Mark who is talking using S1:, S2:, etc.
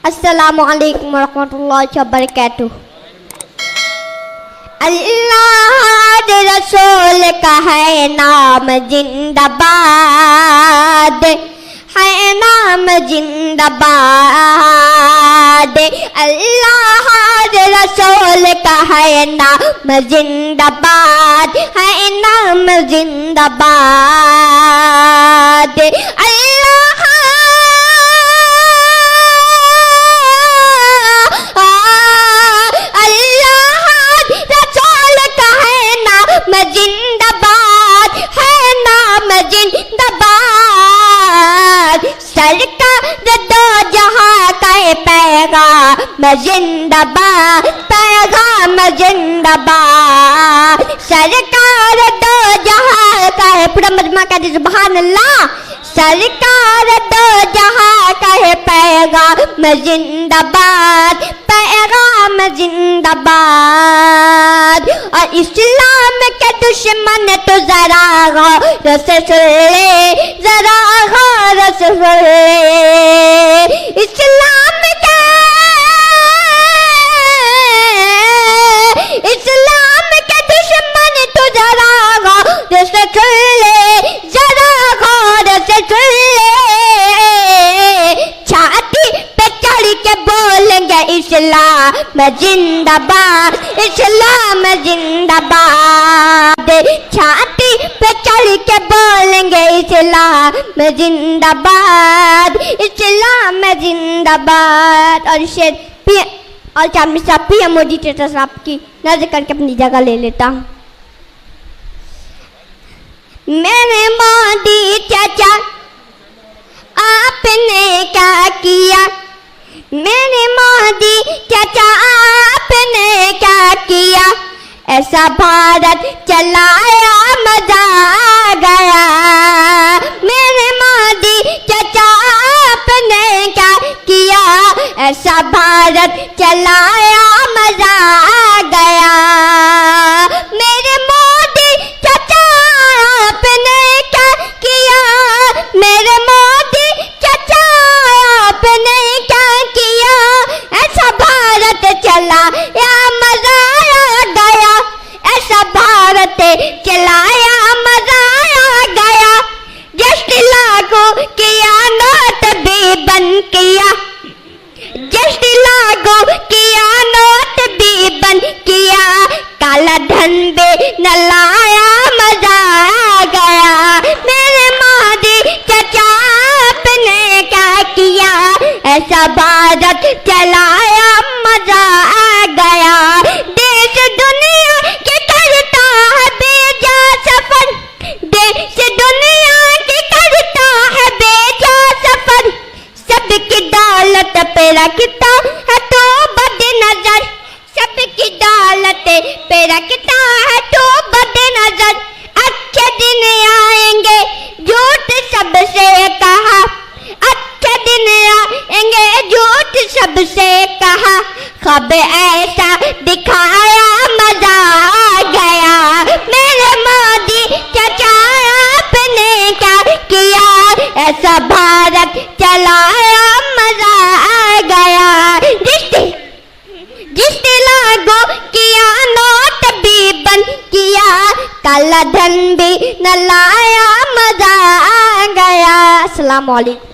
S1: अस्सलामु अलैकुम वरहमतुल्लाहि वबरकातुहू। अल्लाह रसूल का है नाम जिंदाबाद, है नाम जिंदाबाद। अल्लाह रसूल का है नाम जिंदाबाद, है नाम जिंदाबाद। जिंदाबाद है नाम जिंदाबाद। सरकार दो जहां का पैगाम जिंदाबाद, पैगाम जिंदाबाद। सरकार दो जहां का है, पूरा मजमा कहते सुभान अल्लाह। सरकार दो जहां का है पैगाम जिंदाबाद, पैगाम जिंदाबाद। और इस्लाम के दुश्मन तो जरा गौर से सुन ले, जरा गौर से सुन ले। इस्लाम के दुश्मन तो जरा गौर से सुन ले, जरा गौर से सुन ले। छाती पे चढ़ के बोलेंगे इस्लाम जिंदाबाद, इस्लाम जिंदाबाद। छाती पे चढ़ के बोलेंगे इस्लाम जिंदाबाद, इस्लाम जिंदाबाद। और शेर और चामी साहब पी मोदी टेटा साहब की नजर करके अपनी जगह ले लेता हूँ। मेरे मोदी चाचा आपने क्या किया, मेरे मोदी चाचा आपने क्या किया। ऐसा भारत चलाया मजा आ गया। मेरे मोदी चाचा आपने क्या किया, ऐसा भारत चलाया मजा आ गया। मेरे मोदी चाचा आपने क्या किया, मेरे मोदी चाचा आपने क्या किया। ऐसा भारत चलाया मजा आ गया, ऐसा भारत चलाया मजा आ गया। जस्ट लागू किया नोट भी बंद किया, जस्ट लागू किया नोट भी बंद किया। काला धन भी न लाया मजा आ गया। मेरे मोदी चाचा आपने क्या किया, ऐसा भारत चलाया मजा आ गया। देश दुनिया के करता है बेजा सफर, देश दुनिया के करता है बेजा सफर। सबकी दौलत पे रखता है तो बदनजर, सबकी दौलत पे रखता है तो बदनजर। अच्छे दिन आएंगे झूठ सबसे कहा, अच्छे दिन आएंगे झूठ सबसे कहा। ख्वाब ऐसा दिखाया मजा आ गया। मेरे मोदी चाचा आपने क्या किया, ऐसा भारत चलाया मजा आ गया। जिसने लागू किया नोट भी बंद किया, काला धन भी न लाया मजा आ गया। अस्सलाम वालेकुम।